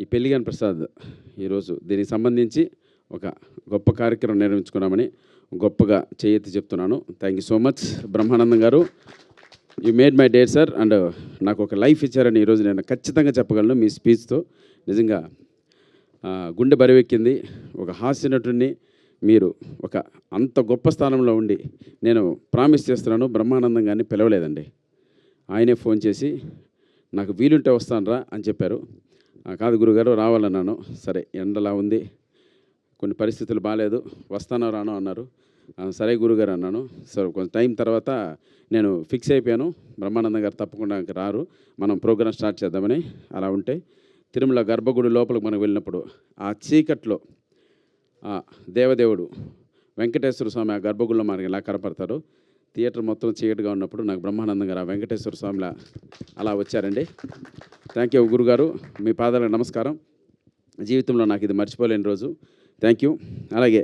ఈ పెళ్లిగాని ప్రసాద్ ఈరోజు దీనికి సంబంధించి ఒక గొప్ప కార్యక్రమం నిర్వహించుకున్నామని గొప్పగా చేయెత్తి చెప్తున్నాను. Thank you so much Brahmanandam garu. You made my day sir. And నాకు ఒక లైఫ్ ఇచ్చారని ఈరోజు నేను ఖచ్చితంగా చెప్పగలను. మీ స్పీచ్తో నిజంగా గుండె బరువెక్కింది. ఒక హాస్య నటుడిని మీరు ఒక అంత గొప్ప స్థానంలో ఉండి నేను ప్రామిస్ చేస్తున్నాను, బ్రహ్మానందం గారిని పిలవలేదండి. ఆయనే ఫోన్ చేసి నాకు వీలుంటే వస్తానురా అని చెప్పారు. కాదు గురుగారు రావాలన్నాను. సరే ఎండలా ఉంది, కొన్ని పరిస్థితులు బాగాలేదు, వస్తానో రానో అన్నారు. సరే గురుగారు అన్నాను. సరే కొంచెం టైం తర్వాత నేను ఫిక్స్ అయిపోయాను, బ్రహ్మానందం గారు తప్పకుండా రారు, మనం ప్రోగ్రాం స్టార్ట్ చేద్దామని. అలా ఉంటే తిరుమల గర్భగుడి లోపలికి మనం వెళ్ళినప్పుడు ఆ చీకట్లో దేవదేవుడు వెంకటేశ్వర స్వామి ఆ గర్భగుడిలో మనకి ఎలా కనపడతారు. థియేటర్ మొత్తం చీకటిగా ఉన్నప్పుడు నాకు బ్రహ్మానందం గారు ఆ వెంకటేశ్వర స్వామిలా అలా వచ్చారండి. థ్యాంక్ యూ గురుగారు, మీ పాదాలకు నమస్కారం. జీవితంలో నాకు ఇది మర్చిపోలేని రోజు. Thank you. అలాగే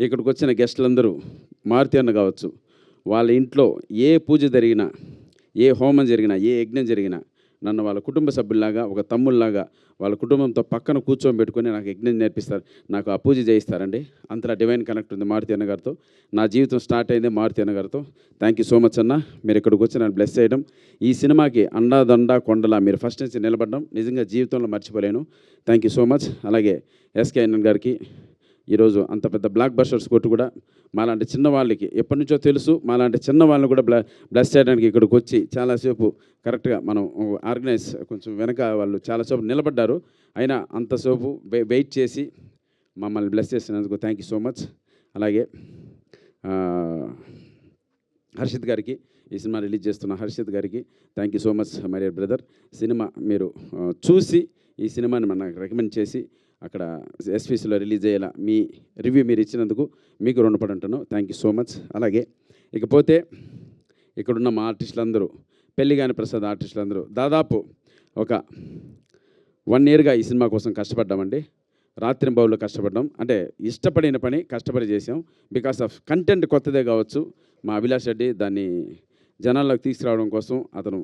ఇక్కడికి వచ్చిన గెస్టులందరూ మారుతి అన్న కావచ్చు, వాళ్ళ ఇంట్లో ఏ పూజ జరిగినా, ఏ హోమం జరిగినా, ఏ యజ్ఞం జరిగినా నన్ను వాళ్ళ కుటుంబ సభ్యుల్లాగా, ఒక తమ్ముళ్ళలాగా వాళ్ళ కుటుంబంతో పక్కన కూర్చోబెట్టుకొని నాకు యజ్ఞం నేర్పిస్తారు, నాకు ఆ పూజ చేయిస్తారండి. అంతలా డివైన్ కనెక్ట్ ఉంది మారుతి అన్న గారితో. నా జీవితం స్టార్ట్ అయింది మారుతి అన్న గారితో. థ్యాంక్ యూ సో మచ్ అన్న, మీరు ఇక్కడికి వచ్చి నన్ను బ్లెస్ చేయడం, ఈ సినిమాకి అండాదండా కొండలా మీరు ఫస్ట్ నుంచి నిలబడడం నిజంగా జీవితంలో మర్చిపోలేను. Thank you so much. అలాగే ఎస్కే అన్నన్ గారికి ఈరోజు అంత పెద్ద బ్లాక్ బస్టర్స్ కొట్టు కూడా మాలాంటి చిన్నవాళ్ళకి ఎప్పటి నుంచో తెలుసు, మాలాంటి చిన్న వాళ్ళని కూడా బ్లెస్ చేయడానికి ఇక్కడికి వచ్చి చాలాసేపు కరెక్ట్గా మనం ఆర్గనైజ్ కొంచెం వెనక వాళ్ళు చాలాసేపు నిలబడ్డారు, అయినా అంతసేపు వెయిట్ చేసి మమ్మల్ని బ్లెస్ చేసినందుకు థ్యాంక్ యూ సో మచ్. అలాగే హర్షిత్ గారికి, ఈ సినిమా రిలీజ్ చేస్తున్న హర్షిత్ గారికి thank you so much my dear brother. Cinema మీరు చూసి ఈ సినిమాని మనకు రికమెండ్ చేసి అక్కడ ఎస్పీసీలో రిలీజ్ అయ్యేలా మీ రివ్యూ మీరు ఇచ్చినందుకు మీకు రుణపడి ఉంటాను. Thank you so much. అలాగే ఇకపోతే ఇక్కడున్న మా ఆర్టిస్టులందరూ, పెళ్లిగాని ప్రసాద్ ఆర్టిస్టులందరూ దాదాపు ఒక 1 yearగా ఈ సినిమా కోసం కష్టపడ్డామండి. రాత్రింబవళ్ళు కష్టపడ్డాం. అంటే ఇష్టపడిన పని కష్టపడి చేసాం. బికాస్ ఆఫ్ కంటెంట్ కొత్తదే కావచ్చు, మా అభిలాష్ రెడ్డి దాన్ని జనాల్లోకి తీసుకురావడం కోసం అతను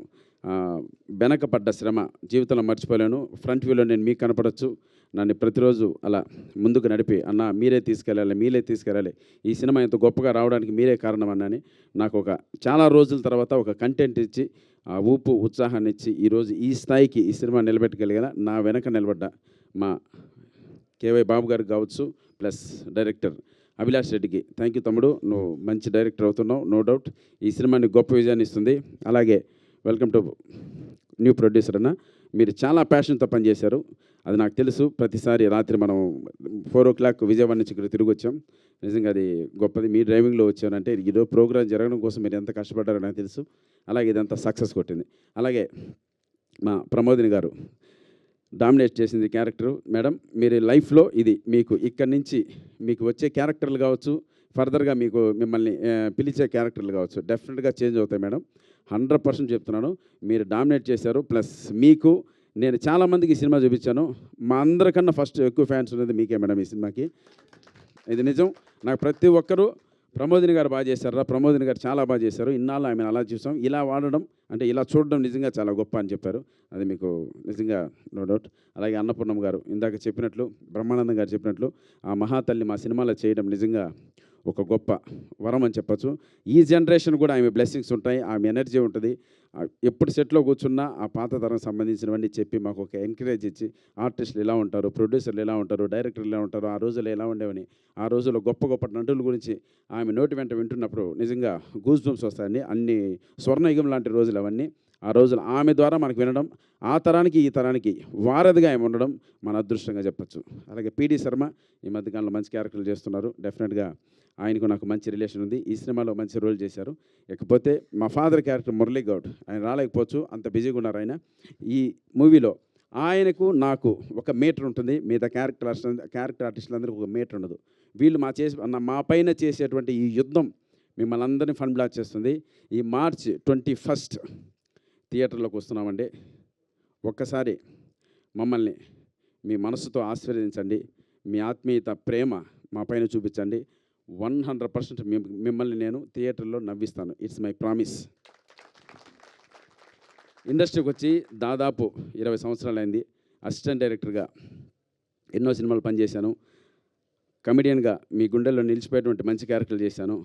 వెనకపడ్డ శ్రమ జీవితంలో మర్చిపోలేను. ఫ్రంట్ వ్యూలో నేను మీకు కనపడవచ్చు, నన్ను ప్రతిరోజు అలా ముందుకు నడిపి అన్న మీరే తీసుకెళ్ళాలి, ఈ సినిమా ఇంత గొప్పగా రావడానికి మీరే కారణం అన్నని నాకు ఒక చాలా రోజుల తర్వాత ఒక కంటెంట్ ఇచ్చి ఆ ఊపు ఉత్సాహాన్ని ఇచ్చి ఈరోజు ఈ స్థాయికి ఈ సినిమా నిలబెట్టగలిగిన నా వెనక నిలబడ్డ మా కేవై బాబు గారికి కావచ్చు, ప్లస్ డైరెక్టర్ అభిలాష్ రెడ్డికి థ్యాంక్ యూ తమ్ముడు, నువ్వు మంచి డైరెక్టర్ అవుతున్నావు, నో డౌట్. ఈ సినిమాని గొప్ప విజయాన్ని ఇస్తుంది. అలాగే వెల్కమ్ టు న్యూ ప్రొడ్యూసర్ అన్న, మీరు చాలా ప్యాషన్తో పనిచేశారు, అది నాకు తెలుసు. ప్రతిసారి రాత్రి మనం 4 o'clock విజయవాడ నుంచి ఇక్కడ తిరిగి వచ్చాం, నిజంగా అది గొప్పది. మీ డ్రైవింగ్లో వచ్చానంటే ఇదో ప్రోగ్రాం జరగడం కోసం మీరు ఎంత కష్టపడ్డారో నాకు తెలుసు. అలాగే ఇదంతా సక్సెస్ కొట్టింది. అలాగే మా ప్రమోదిని గారు డామినేట్ చేసింది క్యారెక్టర్. మేడం మీరు లైఫ్లో ఇది మీకు ఇక్కడి నుంచి మీకు వచ్చే క్యారెక్టర్లు కావచ్చు, ఫర్దర్గా మిమ్మల్ని పిలిచే క్యారెక్టర్లు కావచ్చు, డెఫినెట్గా చేంజ్ అవుతాయి మేడం. 100% చెప్తున్నాను. మీరు డామినేట్ చేశారు. ప్లస్ మీకు నేను చాలామందికి ఈ సినిమా చూపించాను, మా అందరికన్నా ఫస్ట్ ఎక్కువ ఫ్యాన్స్ ఉన్నది మీకే మేడం ఈ సినిమాకి. ఇది నిజం. నాకు ప్రతి ఒక్కరూ ప్రమోదిని గారు బాగా చేశారా, ప్రమోదిని గారు చాలా బాగా చేశారు, ఇన్నాళ్ళు ఆమెను అలా చూసాం, ఇలా వాడడం అంటే ఇలా చూడడం నిజంగా చాలా గొప్ప అని చెప్పారు. అది మీకు నిజంగా నో డౌట్. అలాగే అన్నపూర్ణమ్మ గారు ఇందాక చెప్పినట్లు, బ్రహ్మానందం గారు చెప్పినట్లు ఆ మహాతల్లి మా సినిమాలో చేయడం నిజంగా ఒక గొప్ప వరం అని చెప్పచ్చు. ఈ జనరేషన్ కూడా ఆమె బ్లెస్సింగ్స్ ఉంటాయి, ఆమె ఎనర్జీ ఉంటుంది. ఎప్పుడు సెట్లో కూర్చున్నా ఆ పాత తరం సంబంధించినవన్నీ చెప్పి మాకు ఒక ఎంకరేజ్ ఇచ్చి, ఆర్టిస్టులు ఎలా ఉంటారు, ప్రొడ్యూసర్లు ఎలా ఉంటారు, డైరెక్టర్లు ఎలా ఉంటారు, ఆ రోజుల్లో ఎలా ఉండేవని, ఆ రోజుల్లో గొప్ప గొప్ప నటుల గురించి ఆమె నోటి వెంట వింటున్నప్పుడు నిజంగా గూస్ బంప్స్ వస్తాయండి. అన్ని స్వర్ణయుగం లాంటి రోజులు అవన్నీ. ఆ రోజులు ఆమె ద్వారా మనకు వినడం, ఆ తరానికి ఈ తరానికి వారధిగా ఆమె ఉండడం మన అదృష్టంగా చెప్పచ్చు. అలాగే పీడి శర్మ ఈ మధ్యకాలంలో మంచి క్యారెక్టర్లు చేస్తున్నారు. డెఫినెట్గా ఆయనకు నాకు మంచి రిలేషన్ ఉంది, ఈ సినిమాలో మంచి రోల్ చేశారు. ఇకపోతే మా ఫాదర్ క్యారెక్టర్ మురళీ గౌడ్, ఆయన రాలేకపోవచ్చు, అంత బిజీగా ఉన్నారు ఆయన. ఈ మూవీలో ఆయనకు నాకు ఒక మీటర్ ఉంటుంది, మిగతా క్యారెక్టర్ ఆర్టిస్టులందరికీ ఒక మీటర్ ఉండదు. వీళ్ళు మా పైన చేసేటువంటి ఈ యుద్ధం మిమ్మల్ని అందరినీ ఫన్ బ్లాక్ చేస్తుంది. ఈ March 21 థియేటర్లోకి వస్తున్నామండి. ఒక్కసారి మమ్మల్ని మీ మనసుతో ఆశీర్వదించండి, మీ ఆత్మీయత ప్రేమ మా పైన చూపించండి. 100% మిమ్మల్ని నేను థియేటర్లో నవ్విస్తాను. It's my promise. ఇండస్ట్రీకి వచ్చి దాదాపు 20 సంవత్సరాలు అయింది. అసిస్టెంట్ డైరెక్టర్గా ఎన్నో సినిమాలు పనిచేశాను. కమెడియన్గా మీ గుండెల్లో నిలిచిపోయేటువంటి మంచి క్యారెక్టర్లు చేశాను.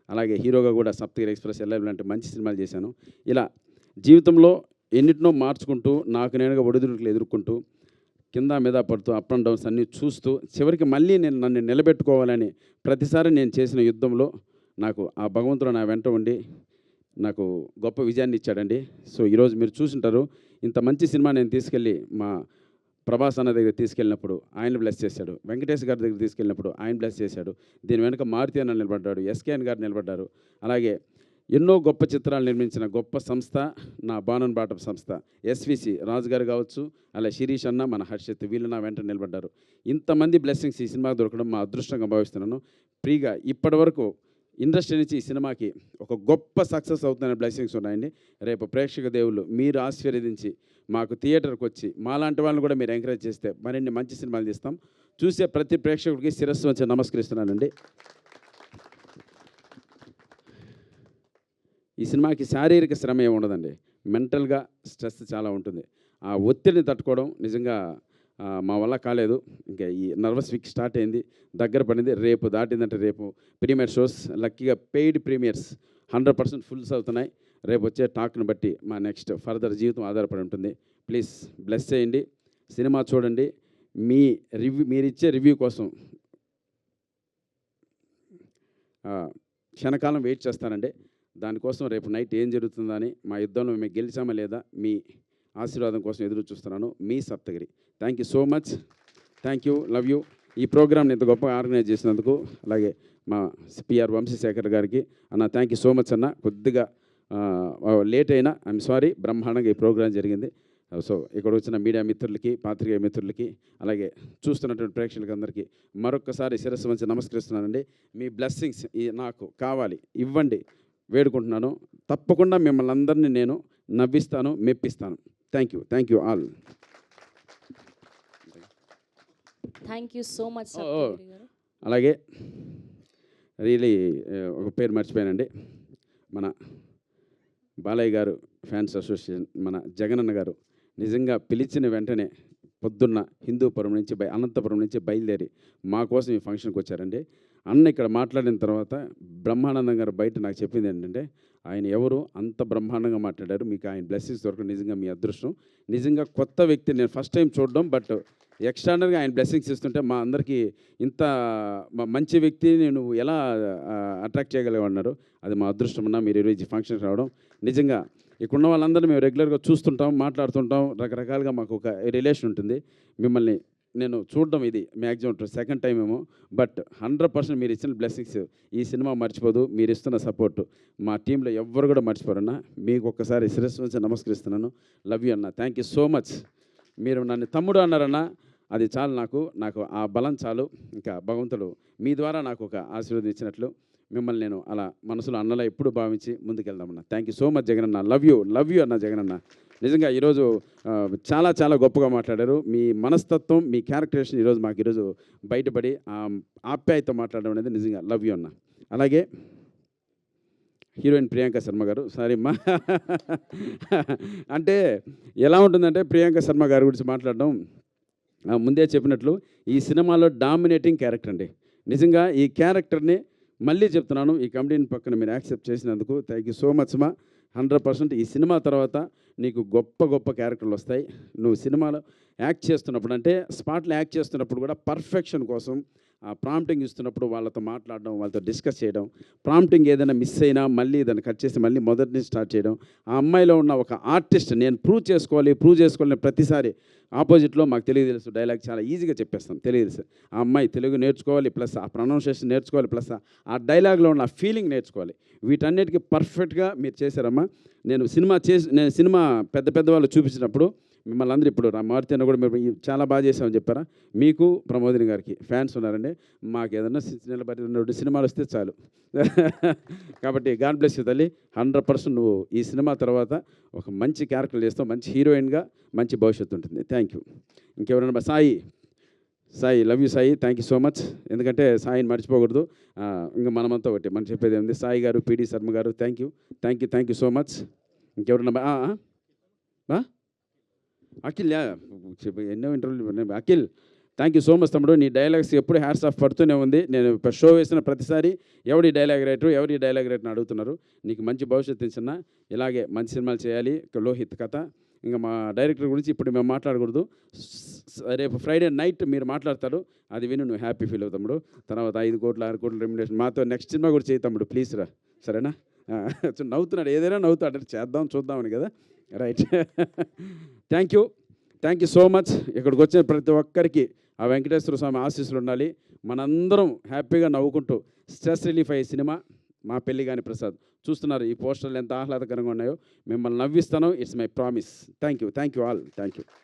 అలాగే హీరోగా కూడా సప్తగిరి ఎక్స్‌ప్రెస్, ఎల్ఎల్ లాంటి మంచి సినిమాలు చేశాను. ఇలా జీవితంలో ఎన్నిటినో మార్చుకుంటూ, నాకు నేనుగా ఒడిదుడుకులు ఎదుర్కొంటూ, కింద మీద పడుతూ, అప్ అండ్ డౌన్స్ అన్నీ చూస్తూ, చివరికి మళ్ళీ నన్ను నిలబెట్టుకోవాలని ప్రతిసారి నేను చేసిన యుద్ధంలో నాకు ఆ భగవంతుడు నా వెంట ఉండి నాకు గొప్ప విజయాన్ని ఇచ్చాడండి. సో ఈరోజు మీరు చూసుంటారు, ఇంత మంచి సినిమా నేను తీసుకెళ్ళి మా ప్రభాస్ అన్న దగ్గర తీసుకెళ్ళినప్పుడు ఆయన బ్లెస్ చేశాడు. వెంకటేష్ గారి దగ్గర తీసుకెళ్ళినప్పుడు ఆయన బ్లెస్ చేశాడు. దీని వెనుక మారుతి అన్న నిలబడ్డాడు, ఎస్కేఎన్ గారు నిలబడ్డారు. అలాగే ఎన్నో గొప్ప చిత్రాలు నిర్మించిన గొప్ప సంస్థ నా బాణన్ బాటప్ సంస్థ. ఎస్విసి రాజు గారు కావచ్చు, అలా శిరీష్ అన్న, మన హర్షిత్, వీళ్ళు నా వెంట నిలబడ్డారు. ఇంతమంది బ్లెస్సింగ్స్ ఈ సినిమాకి దొరకడం మా అదృష్టంగా భావిస్తున్నాను. ఫ్రీగా ఇప్పటి వరకు ఇండస్ట్రీ నుంచి ఈ సినిమాకి ఒక గొప్ప సక్సెస్ అవుతున్న బ్లెస్సింగ్స్ ఉన్నాయండి. రేపు ప్రేక్షక దేవుళ్ళు మీరు ఆశీర్వదించి మాకు థియేటర్కి వచ్చి మాలాంటి వాళ్ళని కూడా మీరు ఎంకరేజ్ చేస్తే మరిన్ని మంచి సినిమాలు తీస్తాం. చూసే ప్రతి ప్రేక్షకుడికి శిరస్సు వచ్చి నమస్కరిస్తున్నానండి. ఈ సినిమాకి శారీరక శ్రమ ఏమి ఉండదండి, మెంటల్గా స్ట్రెస్ చాలా ఉంటుంది. ఆ ఒత్తిడిని తట్టుకోవడం నిజంగా మా వల్ల కాలేదు. ఇంకా ఈ నర్వస్ వీక్ స్టార్ట్ అయింది, దగ్గర పడింది. రేపు దాటిందంటే రేపు ప్రీమియర్ షోస్, లక్కీగా పెయిడ్ ప్రీమియర్స్ 100% ఫుల్స్ అవుతున్నాయి. రేపు వచ్చే టాక్ను బట్టి మా నెక్స్ట్ ఫర్దర్ జీవితం ఆధారపడి ఉంటుంది. ప్లీజ్ బ్లెస్ చేయండి, సినిమా చూడండి. మీరిచ్చే రివ్యూ కోసం క్షణకాలం వెయిట్ చేస్తానండి. దానికోసం రేపు నైట్ ఏం జరుగుతుందని, మా యుద్ధంలో మేము గెలిచామా లేదా, మీ ఆశీర్వాదం కోసం ఎదురు చూస్తున్నాను. మీ Saptagiri. Thank you so much. Thank you, love you. ఈ ప్రోగ్రామ్ని ఇంత గొప్పగా ఆర్గనైజ్ చేసినందుకు, అలాగే మా పిఆర్ వంశీశేఖర్ గారికి అన్న థ్యాంక్ యూ సో మచ్ అన్న. కొద్దిగా లేట్ అయినా ఐఎమ్ సారీ, బ్రహ్మాండంగా ఈ ప్రోగ్రాం జరిగింది. సో ఇక్కడ వచ్చిన మీడియా మిత్రులకి, పాత్రికేయ మిత్రులకి, అలాగే చూస్తున్నటువంటి ప్రేక్షకులకి అందరికీ మరొక్కసారి శిరస్సు వంచి నమస్కరిస్తున్నానండి. మీ బ్లెస్సింగ్స్ నాకు కావాలి, ఇవ్వండి, వేడుకుంటున్నాను. తప్పకుండా మిమ్మల్ని అందరినీ నేను నవ్విస్తాను, మెప్పిస్తాను. Thank you all. Thank you so much. అలాగే రియలీ ఒక పేరు మర్చిపోయానండి. మన బాలయ్య గారు ఫ్యాన్స్ అసోసియేషన్, మన జగనన్న గారు నిజంగా పిలిచిన వెంటనే పొద్దున్న హిందూపురం నుంచి అనంతపురం నుంచి బయలుదేరి మా కోసం ఈ ఫంక్షన్కి వచ్చారండి. అన్న ఇక్కడ మాట్లాడిన తర్వాత బ్రహ్మానందం గారు బయట నాకు చెప్పింది ఏంటంటే, ఆయన ఎవరు అంత బ్రహ్మాండంగా మాట్లాడారు, మీకు ఆయన బ్లెస్సింగ్స్ దొరకడం నిజంగా మీ అదృష్టం. నిజంగా కొత్త వ్యక్తి నేను ఫస్ట్ టైం చూడడం, బట్ ఎక్స్ట్రానర్గా ఆయన బ్లెస్సింగ్స్ ఇస్తుంటే మా అందరికీ ఇంత మంచి వ్యక్తిని నువ్వు ఎలా అట్రాక్ట్ చేయగలిగామన్నారు. అది మా అదృష్టం అన్న. మీరు ఈరోజు ఫంక్షన్కి రావడం నిజంగా ఇక్కడ ఉన్న వాళ్ళందరూ మేము రెగ్యులర్గా చూస్తుంటాం, మాట్లాడుతుంటాం, రకరకాలుగా మాకు ఒక రిలేషన్ ఉంటుంది. మిమ్మల్ని నేను చూడడం ఇది మ్యాక్సిమం సెకండ్ టైం ఏమో, బట్ 100% మీరు ఇచ్చిన బ్లెస్సింగ్స్ ఈ సినిమా మర్చిపోదు. మీరు ఇస్తున్న సపోర్టు మా టీంలో ఎవ్వరు కూడా మర్చిపోరన్నా. మీకు ఒక్కసారి శిరస్సు నుంచి నమస్కరిస్తున్నాను. లవ్ యూ అన్న. Thank you so much. మీరు నన్ను తమ్ముడు అన్నారన్నా, అది చాలు నాకు ఆ బలం చాలు. ఇంకా భగవంతుడు మీ ద్వారా నాకు ఒక ఆశీర్వాదం ఇచ్చినట్లు మిమ్మల్ని నేను అలా మనసులో అన్నలా ఎప్పుడు భావించి ముందుకెళ్దామన్నా. థ్యాంక్ యూ సో మచ్ జగనన్న. లవ్ యూ అన్న జగనన్న. నిజంగా ఈరోజు చాలా గొప్పగా మాట్లాడారు. మీ మనస్తత్వం, మీ క్యారెక్టరేషన్ ఈరోజు బయటపడి ఆప్యాయతో మాట్లాడడం అనేది నిజంగా లవ్ యూ అన్న. అలాగే హీరోయిన్ ప్రియాంక శర్మ గారు, సారీ అమ్మా, అంటే ఎలా ఉంటుందంటే ప్రియాంక శర్మ గారి గురించి మాట్లాడడం, ముందే చెప్పినట్లు ఈ సినిమాలో డామినేటింగ్ క్యారెక్టర్ అండి. నిజంగా ఈ క్యారెక్టర్ని మళ్ళీ చెప్తున్నాను, ఈ కమిటీని పక్కన మీరు యాక్సెప్ట్ చేసినందుకు థ్యాంక్ యూ సో మచ్ మా. 100% ఈ సినిమా తర్వాత నీకు గొప్ప క్యారెక్టర్లు వస్తాయి. నువ్వు సినిమాలో యాక్ట్ చేస్తున్నప్పుడు, అంటే స్పాట్లో యాక్ట్ చేస్తున్నప్పుడు కూడా పర్ఫెక్షన్ కోసం ఆ ప్రాంప్టింగ్ ఇస్తున్నప్పుడు వాళ్ళతో మాట్లాడడం, వాళ్ళతో డిస్కస్ చేయడం, ప్రాంప్టింగ్ ఏదైనా మిస్ అయినా మళ్ళీ దాన్ని కట్ చేసి మళ్ళీ మొదటి నుంచి స్టార్ట్ చేయడం. ఆ అమ్మాయిలో ఉన్న ఒక ఆర్టిస్ట్ నేను ప్రూవ్ చేసుకోవాలి ప్రతిసారి ఆపోజిట్లో మాకు తెలుసు డైలాగ్ చాలా ఈజీగా చెప్పేస్తాం, తెలుసు. ఆ అమ్మాయి తెలుగు నేర్చుకోవాలి, ప్లస్ ఆ ప్రొనౌన్సియేషన్ నేర్చుకోవాలి, ప్లస్ ఆ డైలాగ్లో ఉన్న ఫీలింగ్ నేర్చుకోవాలి. వీటన్నిటికీ పర్ఫెక్ట్గా మీరు చేశారమ్మా. నేను సినిమా పెద్ద వాళ్ళు చూపించినప్పుడు మిమ్మల్ని అందరూ ఇప్పుడు మారుతి అన్న కూడా మీరు చాలా బాగా చేసామని చెప్పారా. మీకు ప్రమోదిని గారికి ఫ్యాన్స్ ఉన్నారండి. మాకు ఏదన్నా నిలబడి 2 సినిమాలు వస్తే చాలు. కాబట్టి గాడ్ బ్లెస్ యూ తల్లి. 100% నువ్వు ఈ సినిమా తర్వాత ఒక మంచి క్యారెక్టర్ చేస్తావు, మంచి హీరోయిన్గా మంచి భవిష్యత్తు ఉంటుంది. Thank you. ఇంకెవరైనా Sai love you Sai. Thank you so much. ఎందుకంటే సాయిని మర్చిపోకూడదు. ఇంకా మనమంతా ఒకటి మనం చెప్పేది ఏముంది. సాయి గారు, పిడి శర్మ గారు, థ్యాంక్ యూ సో మచ్. ఇంకెవరైనా అఖిల్ ఎన్నో ఇంటర్వ్యూలు Akhil thank you so much తమ్ముడు. నీ డైలాగ్స్ ఎప్పుడు హ్యాట్స్ ఆఫ్ పడుతూనే ఉంది. నేను షో వేసిన ప్రతిసారి ఎవరి డైలాగ్ రైటర్ని అడుగుతున్నారు. నీకు మంచి భవిష్యత్తు ఇచ్చిన ఇలాగే మంచి సినిమాలు చేయాలి. లోహిత్ కథ ఇంకా మా డైరెక్టర్ గురించి ఇప్పుడు మేము మాట్లాడకూడదు. రేపు ఫ్రైడే నైట్ మీరు మాట్లాడతారు, అది విని నువ్వు హ్యాపీ ఫీల్ అవుతాడు. తర్వాత 5 కోట్ల 6 కోట్ల రెమ్యునరేషన్ మాతో నెక్స్ట్ సినిమా కూడా చేయి తమ్ముడు ప్లీజ్ రా, సరేనా? నవ్వుతున్నాడు, ఏదైనా నవ్వుతాడు, చేద్దాం చూద్దామని కదా. Right. Thank you so much. ఇక్కడికి వచ్చిన ప్రతి ఒక్కరికి ఆ వెంకటేశ్వర స్వామి ఆశీస్సులు ఉండాలి. మనందరం హ్యాపీగా నవ్వుకుంటూ స్ట్రెస్ రిలీఫ్ అయ్యే సినిమా మా పెళ్లి గాని ప్రసాద్. చూస్తున్నారు ఈ పోస్టర్లు ఎంత ఆహ్లాదకరంగా ఉన్నాయో. మిమ్మల్ని నవ్విస్తాను, it's my promise. Thank you all. Thank you.